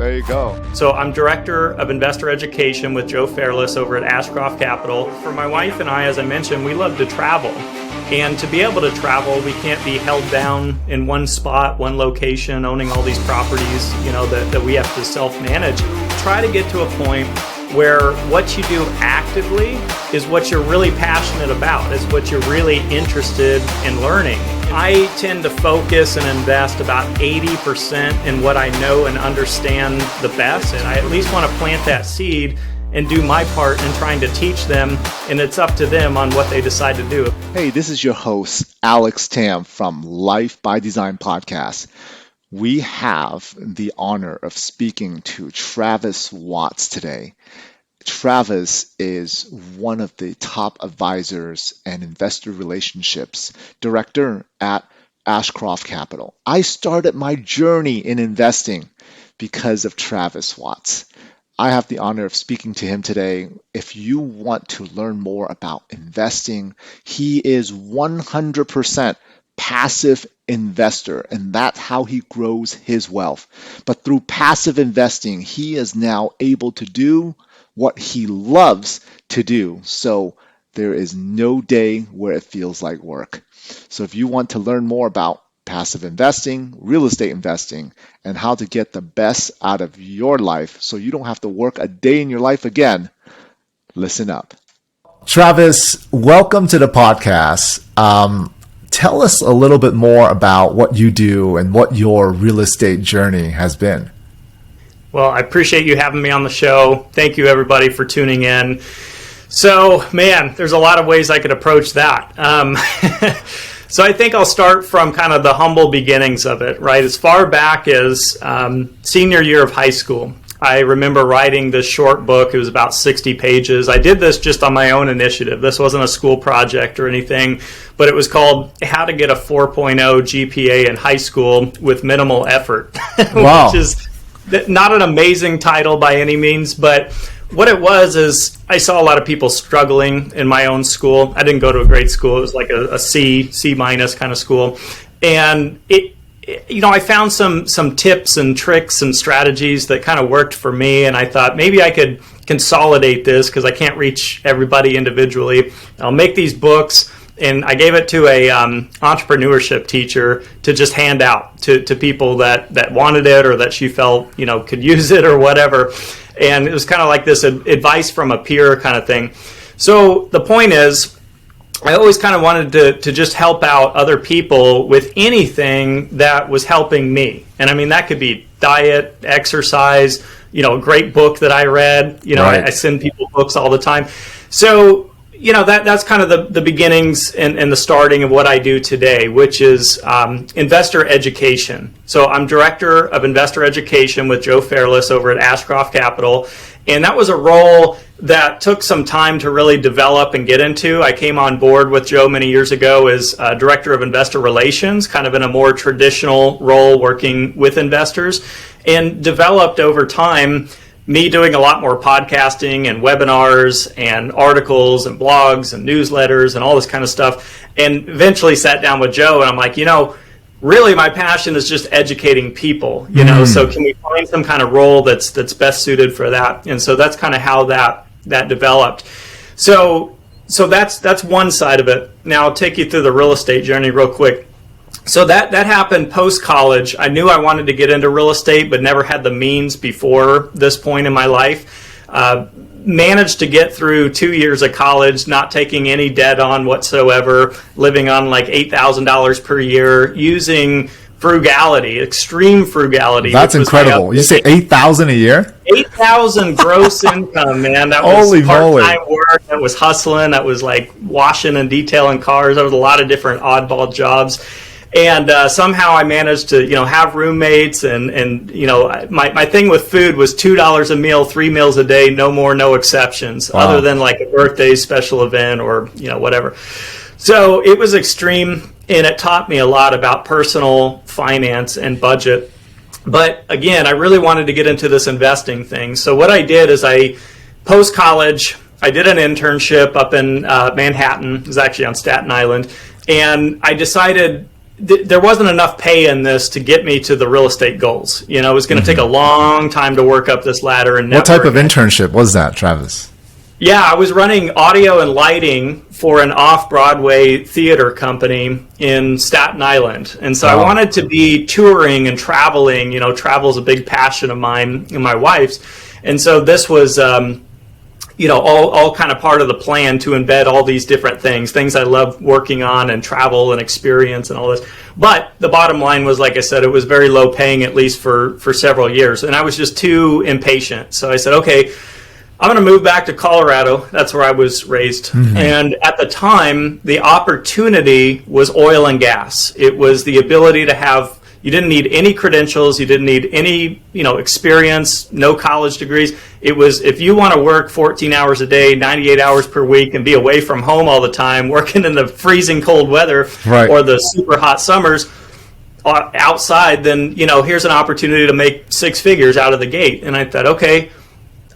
There you go. So I'm Director of Investor Education with Joe Fairless over at Ashcroft Capital. For my wife and I, as I mentioned, we love to travel. And to be able to travel, we can't be held down in one spot, one location, owning all these properties, that we have to self-manage. Try to get to a point where what you do actively is what you're really passionate about, is what you're really interested in learning. I tend to focus and invest about 80% in what I know and understand the best, and I at least want to plant that seed and do my part in trying to teach them, and it's up to them on what they decide to do. Hey, this is your host, Alex Tam from Life by Design podcast. We have the honor of speaking to Travis Watts today. Travis is one of the top advisors and investor relationships director at Ashcroft Capital. I started my journey in investing because of Travis Watts. I have the honor of speaking to him today. If you want to learn more about investing, he is 100% passive investor, and that's how he grows his wealth. But through passive investing, he is now able to do what he loves to do. So there is no day where it feels like work. So if you want to learn more about passive investing, real estate investing, and how to get the best out of your life so you don't have to work a day in your life again, listen up. Travis, welcome to the podcast. Tell us a little bit more about what you do and what your real estate journey has been. Well, I appreciate you having me on the show. Thank you, everybody, for tuning in. So, man, there's a lot of ways I could approach that. So I think I'll start from kind of the humble beginnings of it, right? As far back as senior year of high school, I remember writing this short book. It was about 60 pages. I did this just on my own initiative. This wasn't a school project or anything, but it was called How to Get a 4.0 GPA in High School with Minimal Effort, Wow. Which is not an amazing title by any means, but what it was is I saw a lot of people struggling in my own school. I didn't go to a great school. It was like a C minus kind of school. And I found some tips and tricks and strategies that kind of worked for me. And I thought maybe I could consolidate this because I can't reach everybody individually. I'll make these books. And I gave it to a entrepreneurship teacher to just hand out to people that wanted it or that she felt, could use it or whatever. And it was kind of like this advice from a peer kind of thing. So the point is, I always kind of wanted to just help out other people with anything that was helping me. And I mean, that could be diet, exercise, a great book that I read. Right. I send people books all the time. So that's kind of the beginnings and the starting of what I do today, which is investor education. So I'm Director of Investor Education with Joe Fairless over at Ashcroft Capital. And that was a role that took some time to really develop and get into. I came on board with Joe many years ago as Director of Investor Relations, kind of in a more traditional role working with investors, and developed over time me doing a lot more podcasting and webinars and articles and blogs and newsletters and all this kind of stuff, and eventually sat down with Joe and I'm like, really my passion is just educating people, so can we find some kind of role that's best suited for that? And so that's kind of how that developed. So that's one side of it. Now I'll take you through the real estate journey real quick. So that happened post-college. I knew I wanted to get into real estate, but never had the means before this point in my life. Managed to get through 2 years of college, not taking any debt on whatsoever, living on like $8,000 per year, using frugality, extreme frugality. That's incredible. You say 8,000 a year? 8,000 gross income, man. That Holy was part-time work. That was hustling. That was like washing and detailing cars. That was a lot of different oddball jobs. And somehow I managed to, have roommates and my thing with food was $2 a meal, 3 meals a day, no more, no exceptions, Wow. other than like a birthday special event or, whatever. So it was extreme, and it taught me a lot about personal finance and budget. But again, I really wanted to get into this investing thing. So what I did is post-college, I did an internship up in Manhattan. It was actually on Staten Island. And I decided there wasn't enough pay in this to get me to the real estate goals. It was going to take a long time to work up this ladder. And what type of internship was that, Travis? Yeah, I was running audio and lighting for an off-Broadway theater company in Staten Island. And so I wanted to be touring and traveling. Travel is a big passion of mine and my wife's. And so this was, all kind of part of the plan to embed all these different things I love working on and travel and experience and all this. But the bottom line was, like I said, it was very low paying, at least for several years. And I was just too impatient. So I said, okay, I'm going to move back to Colorado. That's where I was raised. Mm-hmm. And at the time, the opportunity was oil and gas. It was the ability to have, you didn't need any credentials. You didn't need any, experience, no college degrees. It was, if you want to work 14 hours a day, 98 hours per week, and be away from home all the time, working in the freezing cold weather or the super hot summers outside, then, here's an opportunity to make six figures out of the gate. And I thought, okay,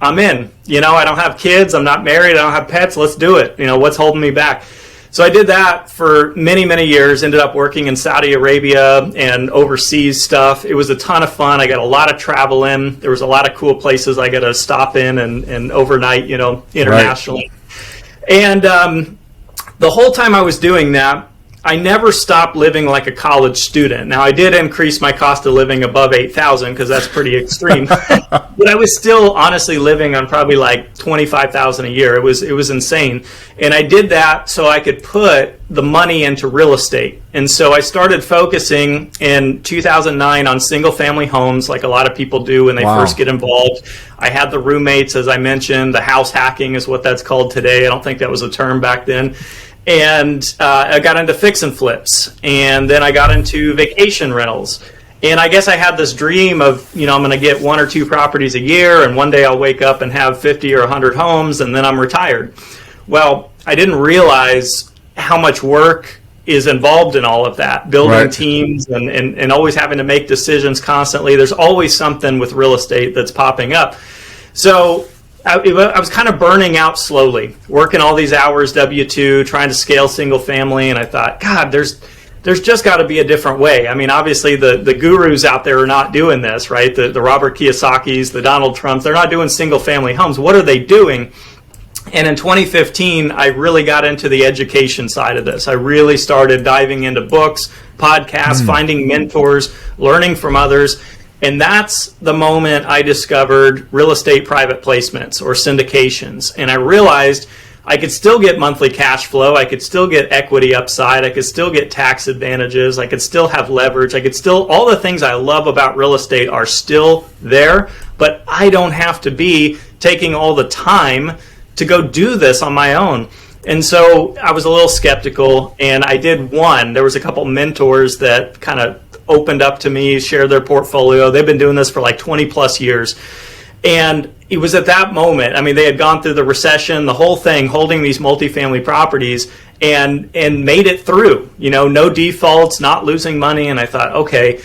I'm in. I don't have kids. I'm not married. I don't have pets. Let's do it. What's holding me back? So I did that for many, many years, ended up working in Saudi Arabia and overseas stuff. It was a ton of fun. I got a lot of travel in. There was a lot of cool places I got to stop in and overnight, internationally. Right. And the whole time I was doing that, I never stopped living like a college student. Now, I did increase my cost of living above $8,000 because that's pretty extreme. But I was still honestly living on probably like $25,000 a year. It was insane. And I did that so I could put the money into real estate. And so I started focusing in 2009 on single family homes, like a lot of people do when they first get involved. I had the roommates, as I mentioned. The house hacking is what that's called today. I don't think that was a term back then. And I got into fix and flips, and then I got into vacation rentals. And I guess I had this dream of, I'm going to get one or two properties a year, and one day I'll wake up and have 50 or 100 homes, and then I'm retired. Well, I didn't realize how much work is involved in all of that, building teams and always having to make decisions constantly. There's always something with real estate that's popping up. So I was kind of burning out slowly, working all these hours, W-2, trying to scale single family. And I thought, God, there's just got to be a different way. I mean, obviously the gurus out there are not doing this, right? The Robert Kiyosaki's, the Donald Trumps, they're not doing single family homes. What are they doing? And in 2015, I really got into the education side of this. I really started diving into books, podcasts, finding mentors, learning from others. And that's the moment I discovered real estate private placements or syndications. And I realized I could still get monthly cash flow. I could still get equity upside. I could still get tax advantages. I could still have leverage. I could still, all the things I love about real estate are still there, but I don't have to be taking all the time to go do this on my own. And so I was a little skeptical, and I did one. There was a couple mentors that kind of opened up to me, shared their portfolio. They've been doing this for like 20 plus years. And it was at that moment, I mean, they had gone through the recession, the whole thing, holding these multifamily properties and made it through, no defaults, not losing money. And I thought, okay,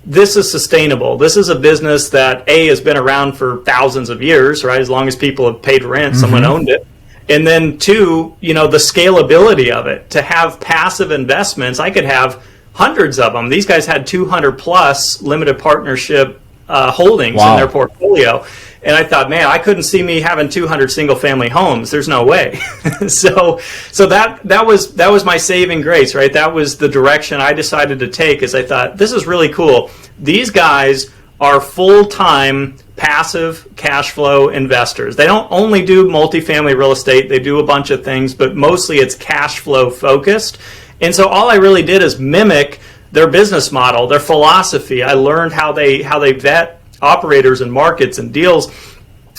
this is sustainable. This is a business that has been around for thousands of years, right? As long as people have paid rent, someone owned it. And then two, the scalability of it, to have passive investments. I could have hundreds of them. These guys had 200 plus limited partnership holdings in their portfolio. And I thought, man, I couldn't see me having 200 single family homes. There's no way. so that was my saving grace, right? That was the direction I decided to take, as I thought, this is really cool. These guys are full-time passive cash flow investors. They don't only do multifamily real estate. They do a bunch of things, but mostly it's cash flow focused. And so all I really did is mimic their business model, their philosophy. I learned how they vet operators and markets and deals.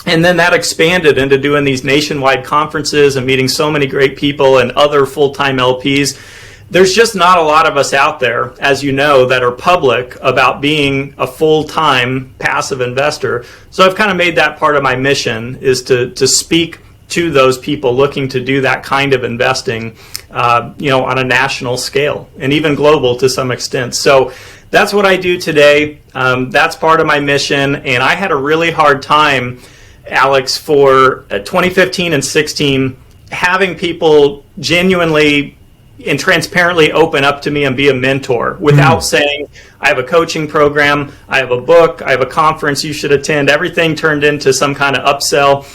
And then that expanded into doing these nationwide conferences and meeting so many great people and other full-time LPs. There's just not a lot of us out there, as you know, that are public about being a full-time passive investor. So I've kind of made that part of my mission, is to speak to those people looking to do that kind of investing, on a national scale and even global to some extent. So that's what I do today. That's part of my mission. And I had a really hard time, Alex, for 2015 and 16, having people genuinely and transparently open up to me and be a mentor without saying, I have a coaching program, I have a book, I have a conference you should attend. Everything turned into some kind of upsell.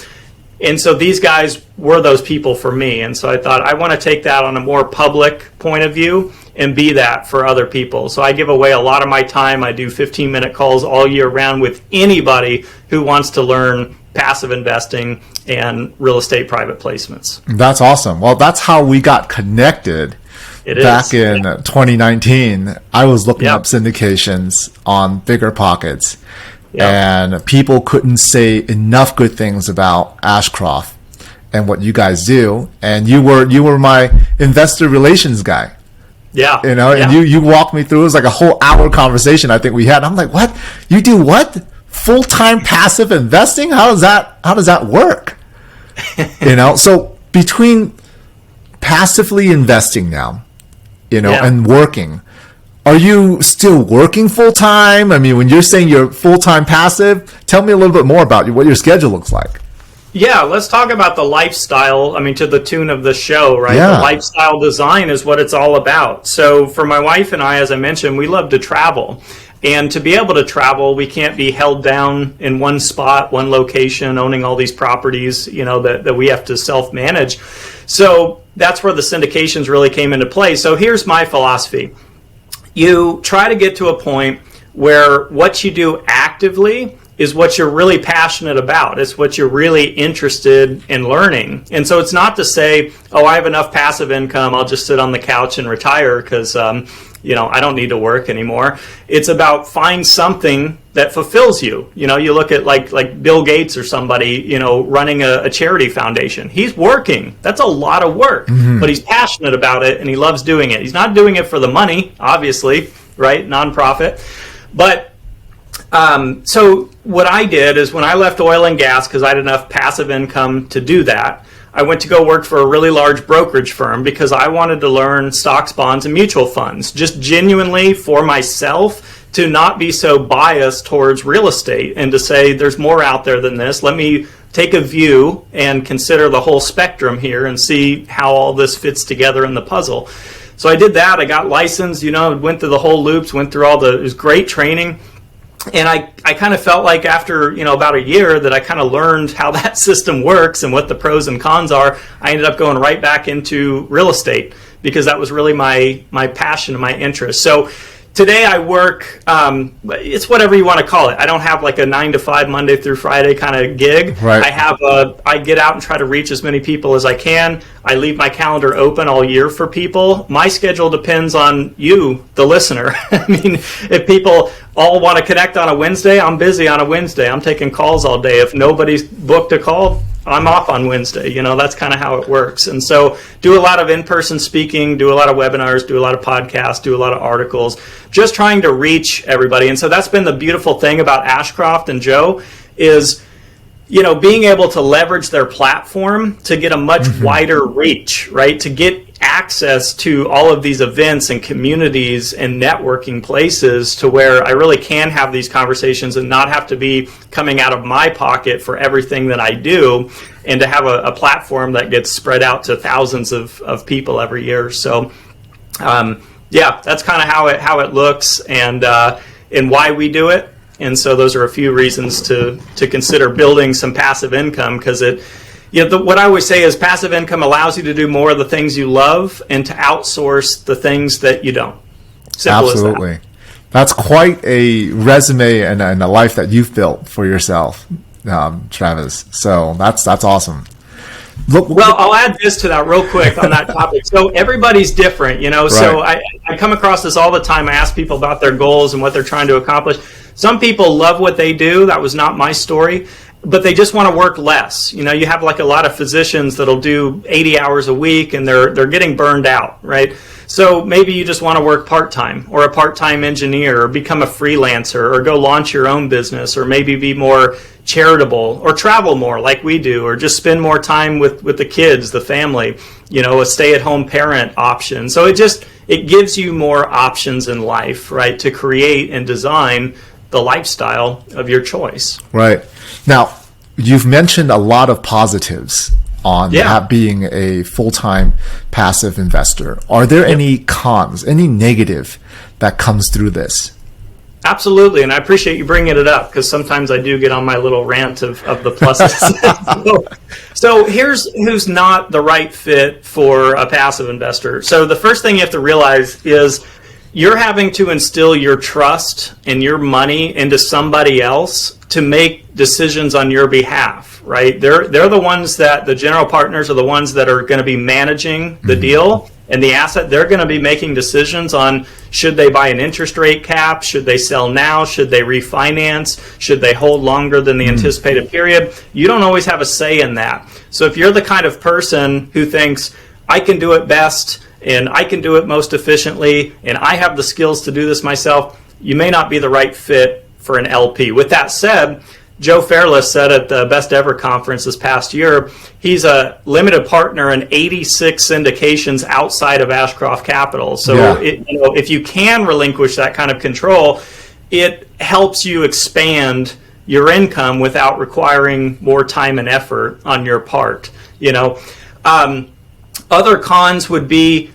And so these guys were those people for me. And so I thought, I want to take that on a more public point of view and be that for other people. So I give away a lot of my time. I do 15-minute calls all year round with anybody who wants to learn passive investing and real estate private placements. That's awesome. Well, that's how we got connected. Back in 2019. I was looking up syndications on Bigger Pockets. And people couldn't say enough good things about Ashcroft and what you guys do. And you were my investor relations guy. Yeah. And you walked me through. It was like a whole hour conversation I think we had. I'm like, what? You do what? Full-time passive investing? How does that work? So between passively investing now, and working, are you still working full-time? I mean, when you're saying you're full-time passive, tell me a little bit more about what your schedule looks like. Yeah, let's talk about the lifestyle. I mean, to the tune of the show, right? Yeah. The lifestyle design is what it's all about. So for my wife and I, as I mentioned, we love to travel. And to be able to travel, we can't be held down in one spot, one location, owning all these properties, that we have to self-manage. So that's where the syndications really came into play. So here's my philosophy. You try to get to a point where what you do actively is what you're really passionate about. It's what you're really interested in learning. And so it's not to say, oh, I have enough passive income, I'll just sit on the couch and retire because, I don't need to work anymore. It's about find something that fulfills you. You look at like Bill Gates or somebody, running a charity foundation. He's working. That's a lot of work, but he's passionate about it and he loves doing it. He's not doing it for the money, obviously, right? Nonprofit. But so what I did is when I left oil and gas, because I had enough passive income to do that, I went to go work for a really large brokerage firm because I wanted to learn stocks, bonds, and mutual funds, just genuinely for myself, to not be so biased towards real estate and to say there's more out there than this. Let me take a view and consider the whole spectrum here and see how all this fits together in the puzzle. So I did that. I got licensed, went through the whole loops, went through it was great training. And I kind of felt like after, about a year that I kind of learned how that system works and what the pros and cons are. I ended up going right back into real estate because that was really my passion and my interest. So today I work, it's whatever you want to call it. I don't have like a 9 to 5 Monday through Friday kind of gig. Right. I get out and try to reach as many people as I can. I leave my calendar open all year for people. My schedule depends on you, the listener. I mean, if people all want to connect on a Wednesday, I'm busy on a Wednesday. I'm taking calls all day. If nobody's booked a call, I'm off on Wednesday. That's kind of how it works. And so do a lot of in-person speaking, do a lot of webinars, do a lot of podcasts, do a lot of articles, just trying to reach everybody. And so that's been the beautiful thing about Ashcroft and Joe is, being able to leverage their platform to get a much wider reach, right? To get access to all of these events and communities and networking places to where I really can have these conversations and not have to be coming out of my pocket for everything that I do, and to have a platform that gets spread out to thousands of people every year. So that's kind of how it looks and why we do it. And so those are a few reasons to consider building some passive income, because what I always say is passive income allows you to do more of the things you love and to outsource the things that you don't. Simple Absolutely. as that. That's quite a resume and a life that you've built for yourself, Travis. So that's awesome. Well, I'll add this to that real quick on that topic. So everybody's different, Right. So I come across this all the time. I ask people about their goals and what they're trying to accomplish. Some people love what they do. That was not my story. But they just want to work less. You have like a lot of physicians that'll do 80 hours a week and they're getting burned out, right? So maybe you just want to work part-time or a part-time engineer or become a freelancer or go launch your own business or maybe be more charitable or travel more like we do or just spend more time with the kids, the family, a stay-at-home parent option. So it gives you more options in life, right, to create and design the lifestyle of your choice. Right. Now, you've mentioned a lot of positives on Yeah. being a full-time passive investor. Are there any cons, any negative that comes through this? Absolutely, and I appreciate you bringing it up because sometimes I do get on my little rant of the pluses. So here's who's not the right fit for a passive investor. So the first thing you have to realize is you're having to instill your trust and your money into somebody else to make decisions on your behalf, right? They're the ones that, the general partners are the ones that are going to be managing the deal and the asset. They're going to be making decisions on should they buy an interest rate cap, should they sell now, should they refinance, should they hold longer than the anticipated period. You don't always have a say in that. So if you're the kind of person who thinks, I can do it best and I can do it most efficiently and I have the skills to do this myself, you may not be the right fit for an LP. With that said, Joe Fairless said at the Best Ever conference this past year, he's a limited partner in 86 syndications outside of Ashcroft Capital. So if you can relinquish that kind of control, it helps you expand your income without requiring more time and effort on your part. Other cons would be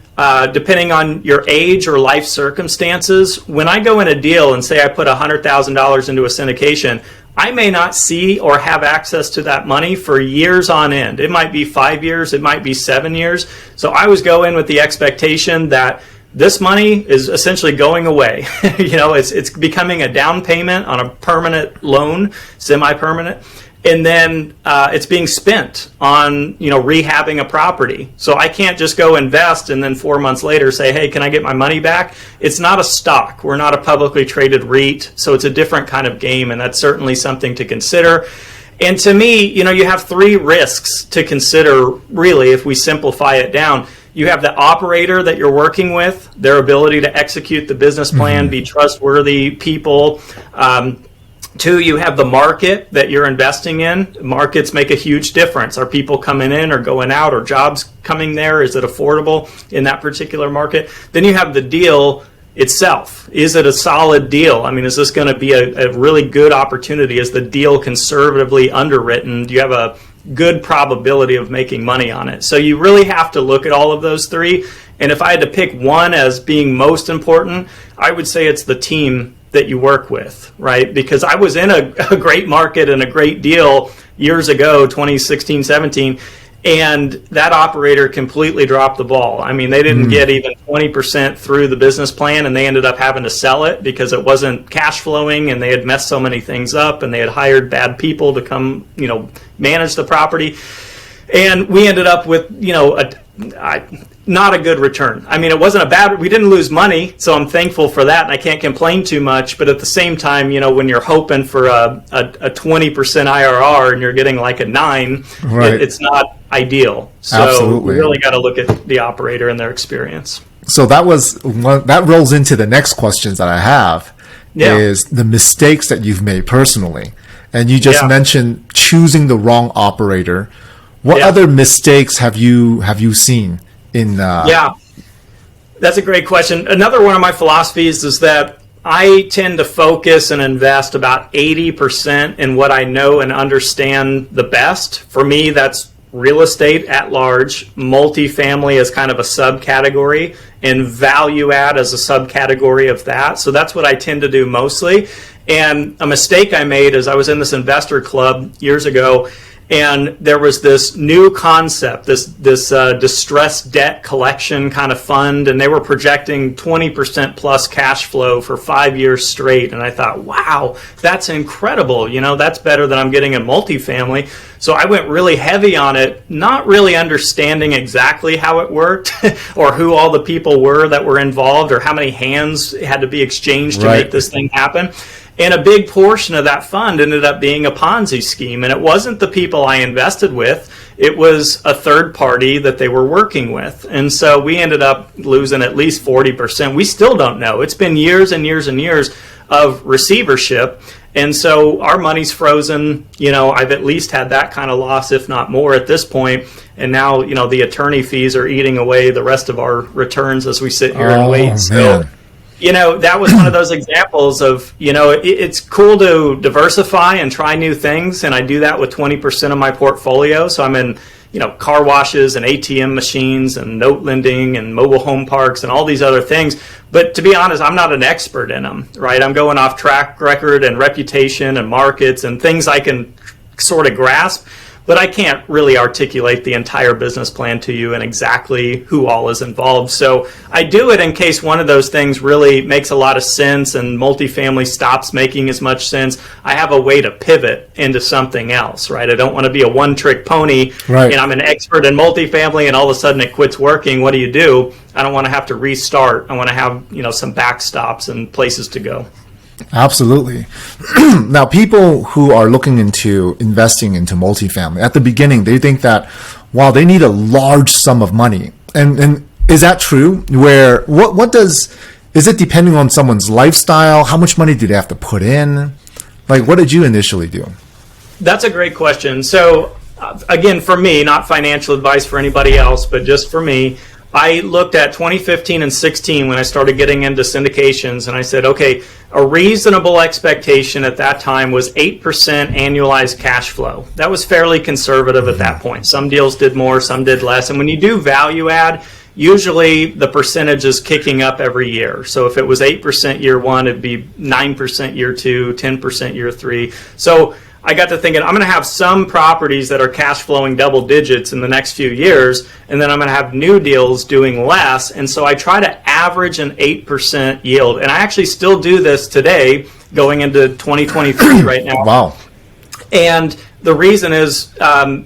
depending on your age or life circumstances. When I go in a deal and say I put $100,000 into a syndication, I may not see or have access to that money for years on end. It might be 5 years, it might be 7 years. So I always go in with the expectation that this money is essentially going away. It's becoming a down payment on a permanent loan, semi-permanent. And then it's being spent on, rehabbing a property. So I can't just go invest and then 4 months later say, hey, can I get my money back? It's not a stock. We're not a publicly traded REIT. So it's a different kind of game. And that's certainly something to consider. And to me, you have three risks to consider, really, if we simplify it down. You have the operator that you're working with, their ability to execute the business plan, be trustworthy people. Two, you have the market that you're investing in. Markets make a huge difference. Are people coming in or going out? Or jobs coming there? Is it affordable in that particular market? Then you have the deal itself. Is it a solid deal? I mean, is this going to be a really good opportunity? Is the deal conservatively underwritten? Do you have a good probability of making money on it? So you really have to look at all of those three. And if I had to pick one as being most important, I would say it's the team that you work with, right? Because I was in a great market and a great deal years ago, 2016, 17, and that operator completely dropped the ball. I mean, they didn't get even 20% through the business plan, and they ended up having to sell it because it wasn't cash flowing, and they had messed so many things up, and they had hired bad people to come, manage the property. And we ended up with, not a good return. I mean, it wasn't we didn't lose money, so I'm thankful for that, and I can't complain too much. But at the same time, when you're hoping for a 20% IRR and you're getting like a 9, it's not ideal. So Absolutely. we really got to look at the operator and their experience. So that rolls into the next questions that I have is the mistakes that you've made personally. And you just mentioned choosing the wrong operator. What other mistakes have you seen? That's a great question. Another one of my philosophies is that I tend to focus and invest about 80% in what I know and understand the best. For me, that's real estate at large, multifamily as kind of a subcategory, and value add as a subcategory of that. So that's what I tend to do mostly. And a mistake I made is I was in this investor club years ago, and there was this new concept, this distressed debt collection kind of fund, and they were projecting 20% plus cash flow for 5 years straight. And I thought, wow, that's incredible. That's better than I'm getting in multifamily. So I went really heavy on it, not really understanding exactly how it worked or who all the people were that were involved or how many hands had to be exchanged to make this thing happen. And a big portion of that fund ended up being a Ponzi scheme. And it wasn't the people I invested with. It was a third party that they were working with. And so we ended up losing at least 40%. We still don't know. It's been years and years and years of receivership. And so our money's frozen. I've at least had that kind of loss, if not more at this point. And now, the attorney fees are eating away the rest of our returns as we sit here and wait. Man. So, that was one of those examples of, it's cool to diversify and try new things. And I do that with 20% of my portfolio. So I'm in, car washes and ATM machines and note lending and mobile home parks and all these other things. But to be honest, I'm not an expert in them, right? I'm going off track record and reputation and markets and things I can sort of grasp, but I can't really articulate the entire business plan to you and exactly who all is involved. So I do it in case one of those things really makes a lot of sense and multifamily stops making as much sense. I have a way to pivot into something else, right? I don't want to be a one-trick pony, right, and I'm an expert in multifamily and all of a sudden it quits working. What do? I don't want to have to restart. I want to have, some backstops and places to go. Absolutely. Now, people who are looking into investing into multifamily at the beginning, they think that, wow, they need a large sum of money. And is that true? Where is it depending on someone's lifestyle? How much money do they have to put in? Like, what did you initially do? That's a great question. So, again, for me, not financial advice for anybody else, but just for me, I looked at 2015 and 16 when I started getting into syndications, and I said, okay, a reasonable expectation at that time was 8% annualized cash flow. That was fairly conservative at that point. Some deals did more, some did less. And when you do value add, usually the percentage is kicking up every year. So if it was 8% year one, it'd be 9% year two, 10% year three. So I got to thinking, I'm going to have some properties that are cash flowing double digits in the next few years, and then I'm going to have new deals doing less. And so I try to average an 8% yield. And I actually still do this today, going into 2023 right now. Wow. And the reason is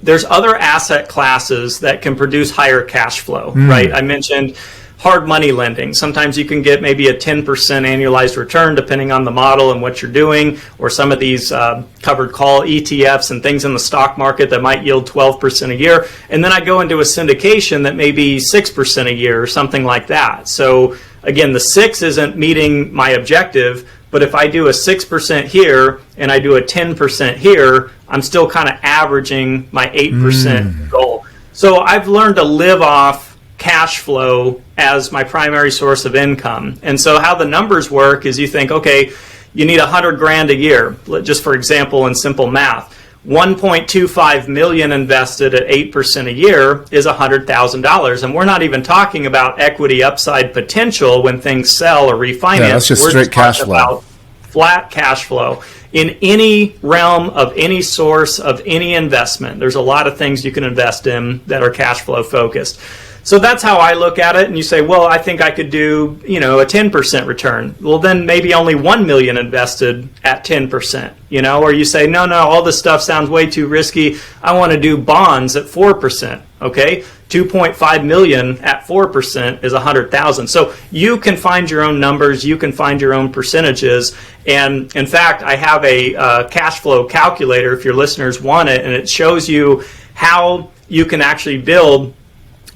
there's other asset classes that can produce higher cash flow, right? I mentioned hard money lending. Sometimes you can get maybe a 10% annualized return depending on the model and what you're doing, or some of these covered call ETFs and things in the stock market that might yield 12% a year. And then I go into a syndication that may be 6% a year or something like that. So again, the 6 isn't meeting my objective, but if I do a 6% here and I do a 10% here, I'm still kind of averaging my 8% goal. So I've learned to live off cash flow as my primary source of income. And so how the numbers work is you think, okay, you need $100,000 a year. Just for example, in simple math, 1.25 million invested at 8% a year is $100,000. And we're not even talking about equity upside potential when things sell or refinance. Yeah, that's just we're straight just cash talking flow. about flat cash flow. In any realm of any source of any investment, there's a lot of things you can invest in that are cash flow focused. So that's how I look at it. And you say, well, I think I could do, a 10% return. Well, then maybe only 1 million invested at 10%, or you say, no, all this stuff sounds way too risky. I want to do bonds at 4%. Okay. 2.5 million at 4% is 100,000. So you can find your own numbers. You can find your own percentages. And in fact, I have a cash flow calculator if your listeners want it, and it shows you how you can actually build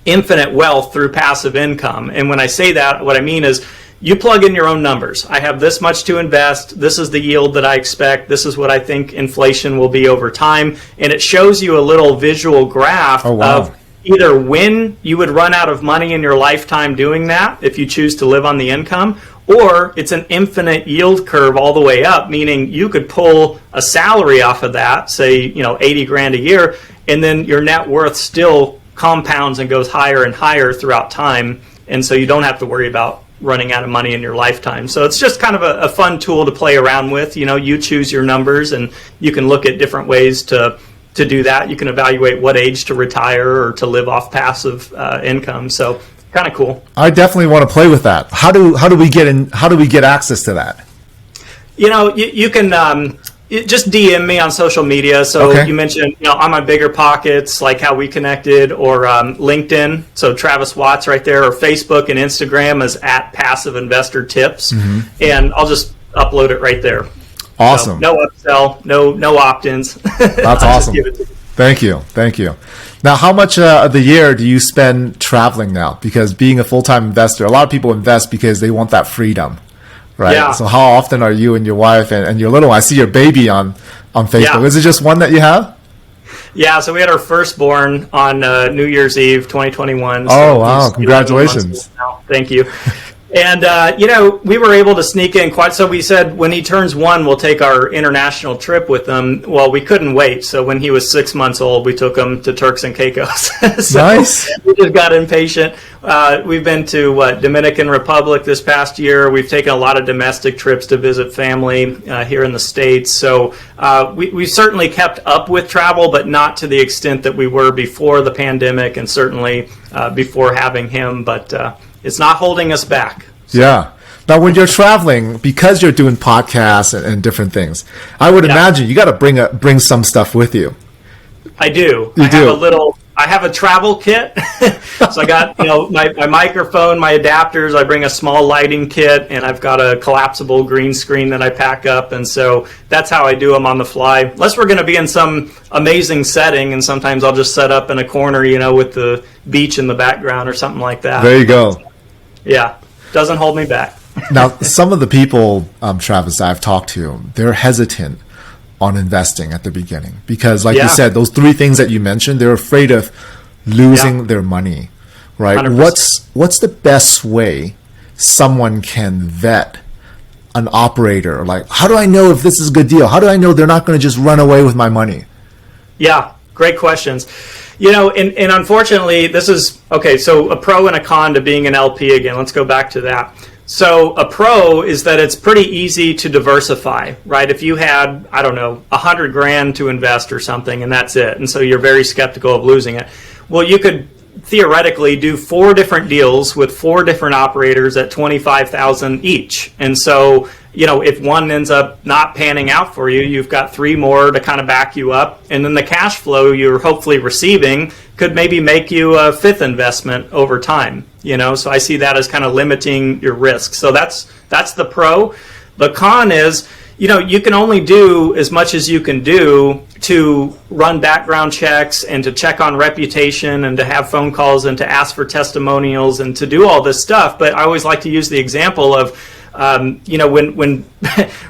infinite wealth through passive income. And when I say that, what I mean is you plug in your own numbers. I have this much to invest. This is the yield that I expect. This is what I think inflation will be over time. And it shows you a little visual graph of either when you would run out of money in your lifetime doing that, if you choose to live on the income, or it's an infinite yield curve all the way up, meaning you could pull a salary off of that, say, $80,000 a year, and then your net worth still compounds and goes higher and higher throughout time, and so you don't have to worry about running out of money in your lifetime. So it's just kind of a fun tool to play around with. You choose your numbers, and you can look at different ways to do that. You can evaluate what age to retire or to live off passive income. So kind of cool. I definitely want to play with that. How do we get access to that? You can just DM me on social media. So You mentioned, on my Bigger Pockets, like how we connected, or LinkedIn. So Travis Watts right there, or Facebook and Instagram is at Passive Investor Tips. And I'll just upload it right there. Awesome. So no upsell, no opt-ins. That's awesome. Thank you. Now, how much of the year do you spend traveling now? Because being a full-time investor, a lot of people invest because they want that freedom. Right. Yeah. So how often are you and your wife and your little one? I see your baby on Facebook. Yeah. Is it just one that you have? Yeah. So we had our firstborn on New Year's Eve, 2021. Oh, wow. Congratulations. Thank you. And, we were able to sneak in quite, so we said when he turns 1, we'll take our international trip with him. Well, we couldn't wait. So when he was 6 months old, we took him to Turks and Caicos. So Nice. we just got impatient. We've been to Dominican Republic this past year. We've taken a lot of domestic trips to visit family here in the States. So we certainly kept up with travel, but not to the extent that we were before the pandemic, and certainly before having him. But it's not holding us back. Yeah. Now, when you're traveling, because you're doing podcasts and different things, I would imagine you got to bring some stuff with you. I do. I have a travel kit. So I got, my microphone, my adapters. I bring a small lighting kit, and I've got a collapsible green screen that I pack up. And so that's how I do them on the fly. Unless we're going to be in some amazing setting, and sometimes I'll just set up in a corner, with the beach in the background or something like that. There you go. Yeah. Doesn't hold me back. Now, some of the people, Travis, that I've talked to, they're hesitant on investing at the beginning because, like you said, those 3 things that you mentioned, they're afraid of losing their money, right? 100%. What's the best way someone can vet an operator? Like, how do I know if this is a good deal? How do I know they're not going to just run away with my money? Yeah, great questions. And unfortunately, this is, okay, so a pro and a con to being an LP again. Let's go back to that. So a pro is that it's pretty easy to diversify, right? If you had, I don't know, $100,000 to invest or something, and that's it, and so you're very skeptical of losing it. Well, you could theoretically do 4 different deals with 4 different operators at $25,000 each. And so, if one ends up not panning out for you, you've got 3 more to kind of back you up. And then the cash flow you're hopefully receiving could maybe make you a 5th investment over time. So I see that as kind of limiting your risk. So that's the pro. The con is, you can only do as much as you can do to run background checks and to check on reputation and to have phone calls and to ask for testimonials and to do all this stuff. But I always like to use the example of, when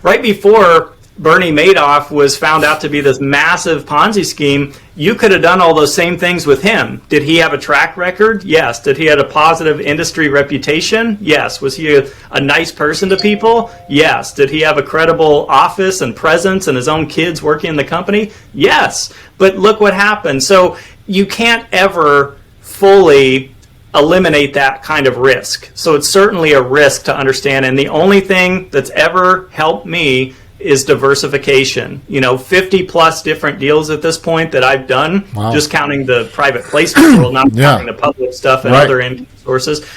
right before Bernie Madoff was found out to be this massive Ponzi scheme, you could have done all those same things with him. Did he have a track record? Yes. Did he have a positive industry reputation? Yes. Was he a nice person to people? Yes. Did he have a credible office and presence and his own kids working in the company? Yes. But look what happened. So you can't ever fully eliminate that kind of risk. So it's certainly a risk to understand. And the only thing that's ever helped me is diversification. 50 plus different deals at this point that I've done, just counting the private placement world, not counting the public stuff and other income sources,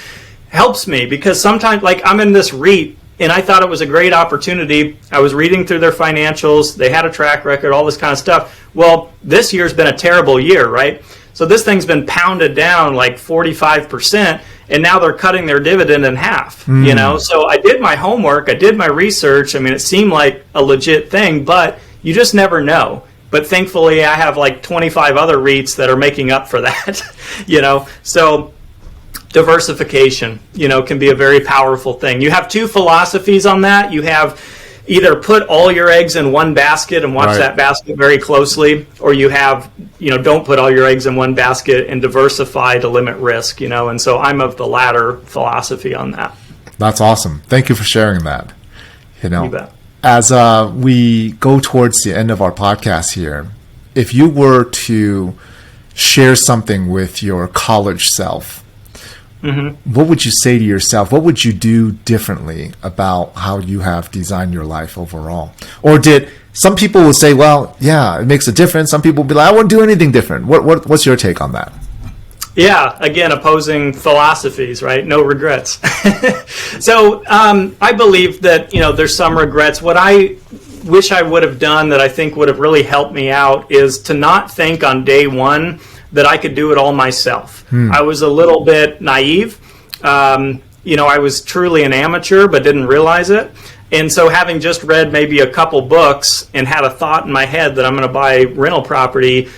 helps me because sometimes, like, I'm in this REIT and I thought it was a great opportunity. I was reading through their financials. They had a track record, all this kind of stuff. Well, this year's been a terrible year, right? So this thing's been pounded down like 45%, and now they're cutting their dividend in half, So I did my homework, I did my research. I mean, it seemed like a legit thing, but you just never know. But thankfully, I have like 25 other REITs that are making up for that, So diversification, can be a very powerful thing. You have 2 philosophies on that. You have either put all your eggs in one basket and watch that basket very closely, or you have, don't put all your eggs in one basket and diversify to limit risk, and so I'm of the latter philosophy on that. That's awesome. Thank you for sharing that. You bet. As we go towards the end of our podcast here, if you were to share something with your college self, what would you say to yourself? What would you do differently about how you have designed your life overall? Or did some people will say, well, yeah, it makes a difference. Some people will be like, I won't do anything different. What's your take on that? Yeah, again, opposing philosophies, right? No regrets. So I believe that, there's some regrets. What I wish I would have done that I think would have really helped me out is to not think on day one that I could do it all myself. I was a little bit naive. I was truly an amateur, but didn't realize it. And so having just read maybe a couple books and had a thought in my head that I'm going to buy rental property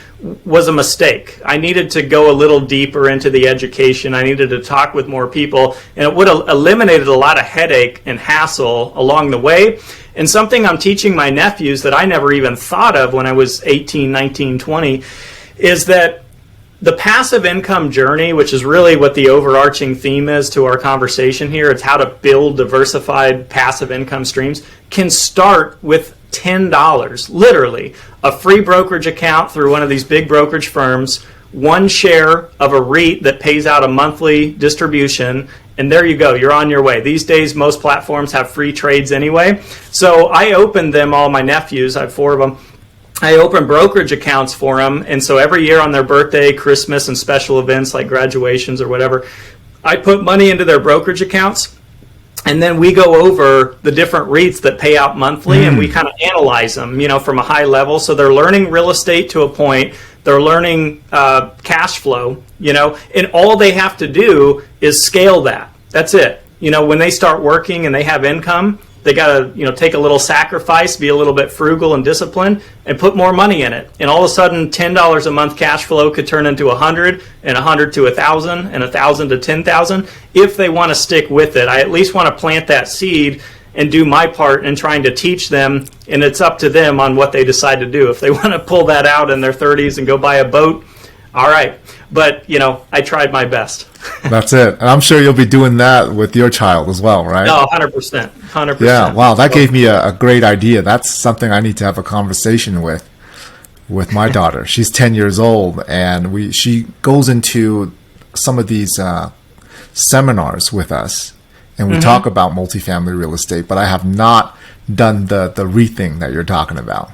was a mistake. I needed to go a little deeper into the education. I needed to talk with more people, and it would have eliminated a lot of headache and hassle along the way. And something I'm teaching my nephews that I never even thought of when I was 18, 19, 20 is that the passive income journey, which is really what the overarching theme is to our conversation here, it's how to build diversified passive income streams, can start with $10, literally, a free brokerage account through one of these big brokerage firms, one share of a REIT that pays out a monthly distribution, and there you go, you're on your way. These days, most platforms have free trades anyway. So I opened them, all my nephews, I have 4 of them. I open brokerage accounts for them, and so every year on their birthday, Christmas, and special events like graduations or whatever, I put money into their brokerage accounts, and then we go over the different REITs that pay out monthly, and we kind of analyze them, from a high level. So they're learning real estate to a point. They're learning cash flow, and all they have to do is scale that. That's it. When they start working and they have income, they got to, take a little sacrifice, be a little bit frugal and disciplined, and put more money in it. And all of a sudden, $10 a month cash flow could turn into 100, and 100 to 1,000, and 1,000 to 10,000 if they want to stick with it. I at least want to plant that seed and do my part in trying to teach them, and it's up to them on what they decide to do. If they want to pull that out in their 30s and go buy a boat, all right. But, I tried my best. That's it. And I'm sure you'll be doing that with your child as well, right? No, 100%. 100%. Yeah, wow, that gave me a great idea. That's something I need to have a conversation with my daughter. She's 10 years old, and she goes into some of these seminars with us, and we talk about multifamily real estate, but I have not done the REIT thing that you're talking about.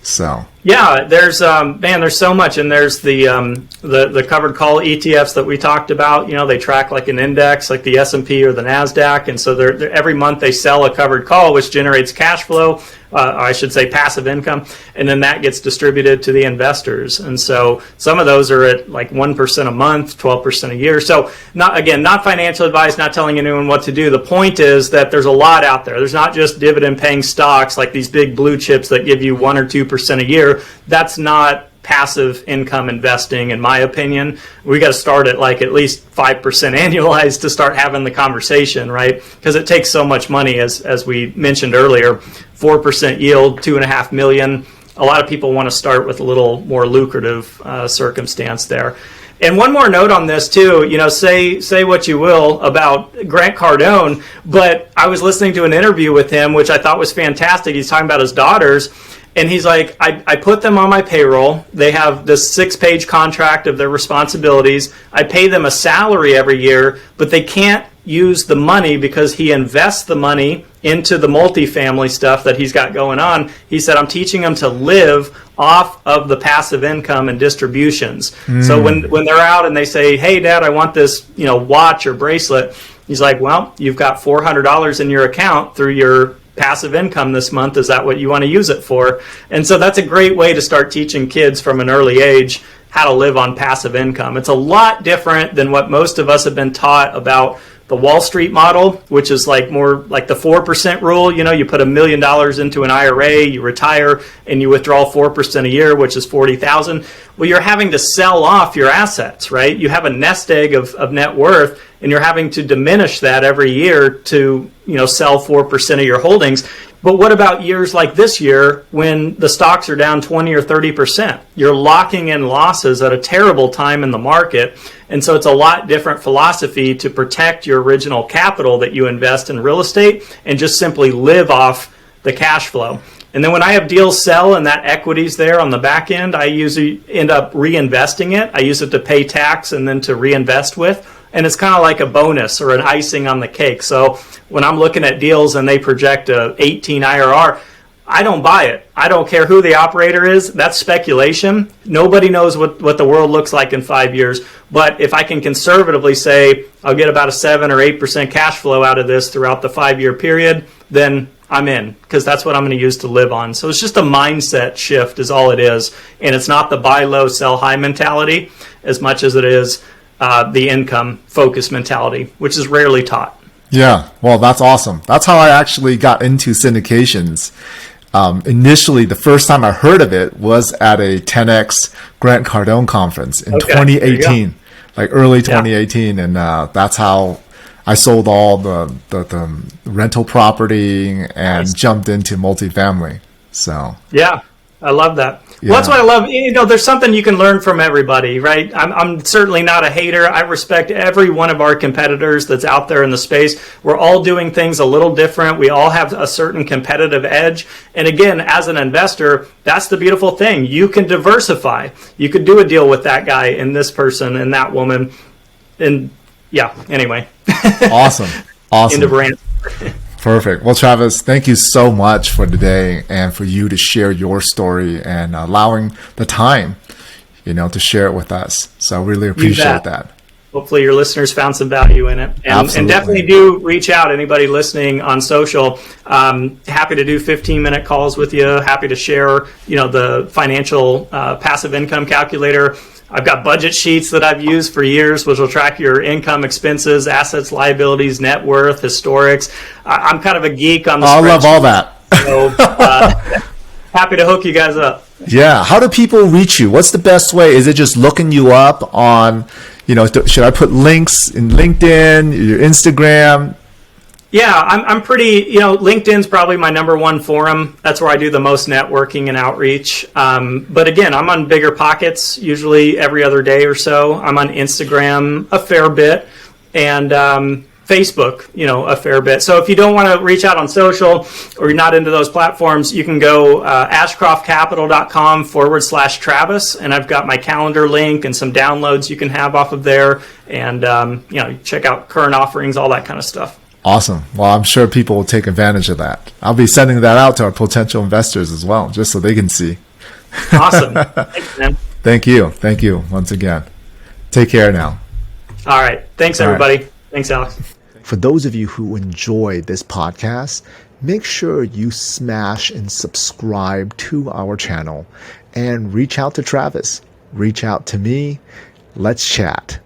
So yeah, there's there's so much, and there's the covered call ETFs that we talked about. They track like an index, like the S&P or the Nasdaq, and so they're every month they sell a covered call, which generates cash flow. I should say passive income, and then that gets distributed to the investors. And so some of those are at like 1% a month, 12% a year. So not financial advice, not telling anyone what to do. The point is that there's a lot out there. There's not just dividend paying stocks like these big blue chips that give you 1 or 2% a year. That's not passive income investing, in my opinion. We got to start at like at least 5% annualized to start having the conversation, right? Because it takes so much money, as we mentioned earlier. 4% yield, $2.5 million. A lot of people want to start with a little more lucrative circumstance there. And one more note on this too, say what you will about Grant Cardone, but I was listening to an interview with him, which I thought was fantastic. He's talking about his daughters. And he's like, I put them on my payroll. They have this 6-page contract of their responsibilities. I pay them a salary every year, but they can't use the money because he invests the money into the multifamily stuff that he's got going on. He said, I'm teaching them to live off of the passive income and distributions. So when they're out and they say, hey, Dad, I want this watch or bracelet, he's like, well, you've got $400 in your account through your passive income this month. Is that what you want to use it for? And so that's a great way to start teaching kids from an early age how to live on passive income. It's a lot different than what most of us have been taught about the Wall Street model, which is like more like the 4% rule. You put $1 million into an IRA, you retire, and you withdraw 4% a year, which is $40,000. Well, you're having to sell off your assets, right? You have a nest egg of net worth, and you're having to diminish that every year to sell 4% of your holdings. But what about years like this year when the stocks are down 20 or 30%? You're locking in losses at a terrible time in the market. And so it's a lot different philosophy to protect your original capital that you invest in real estate and just simply live off the cash flow. And then when I have deals sell and that equity's there on the back end, I usually end up reinvesting it. I use it to pay tax and then to reinvest with. And it's kind of like a bonus or an icing on the cake. So when I'm looking at deals and they project a 18 IRR, I don't buy it. I don't care who the operator is. That's speculation. Nobody knows what the world looks like in 5 years. But if I can conservatively say I'll get about a 7 or 8% cash flow out of this throughout the 5-year period, then I'm in, because that's what I'm going to use to live on. So it's just a mindset shift is all it is. And it's not the buy low, sell high mentality as much as it is the income focus mentality, which is rarely taught. Yeah, well, that's awesome. That's how I actually got into syndications. Initially, the first time I heard of it was at a 10X Grant Cardone conference in 2018, like early 2018. And that's how I sold all the rental property and jumped into multifamily. So yeah, I love that. Well, that's what I love. There's something you can learn from everybody, right? I'm certainly not a hater. I respect every one of our competitors that's out there in the space. We're all doing things a little different. We all have a certain competitive edge. And again, as an investor, that's the beautiful thing. You can diversify. You could do a deal with that guy and this person and that woman. And yeah, anyway. Awesome. End of rant. Perfect. Well, Travis, thank you so much for today and for you to share your story and allowing the time, to share it with us. So I really appreciate that. Hopefully your listeners found some value in it. And definitely do reach out, anybody listening on social. Happy to do 15-minute calls with you. Happy to share, the financial passive income calculator. I've got budget sheets that I've used for years, which will track your income, expenses, assets, liabilities, net worth, historics. I'm kind of a geek on the I love all that. So, happy to hook you guys up. Yeah. How do people reach you? What's the best way? Is it just looking you up on, should I put links in LinkedIn, your Instagram? Yeah, I'm pretty, LinkedIn's probably my number one forum. That's where I do the most networking and outreach. But again, I'm on Bigger Pockets usually every other day or so. I'm on Instagram a fair bit and Facebook, a fair bit. So if you don't want to reach out on social or you're not into those platforms, you can go ashcroftcapital.com/Travis. And I've got my calendar link and some downloads you can have off of there. And, check out current offerings, all that kind of stuff. Awesome. Well, I'm sure people will take advantage of that. I'll be sending that out to our potential investors as well, just so they can see. Awesome. Thanks, man. Thank you. Thank you once again. Take care now. All right. Thanks, everybody. Thanks, Alex. For those of you who enjoyed this podcast, make sure you smash and subscribe to our channel and reach out to Travis. Reach out to me. Let's chat.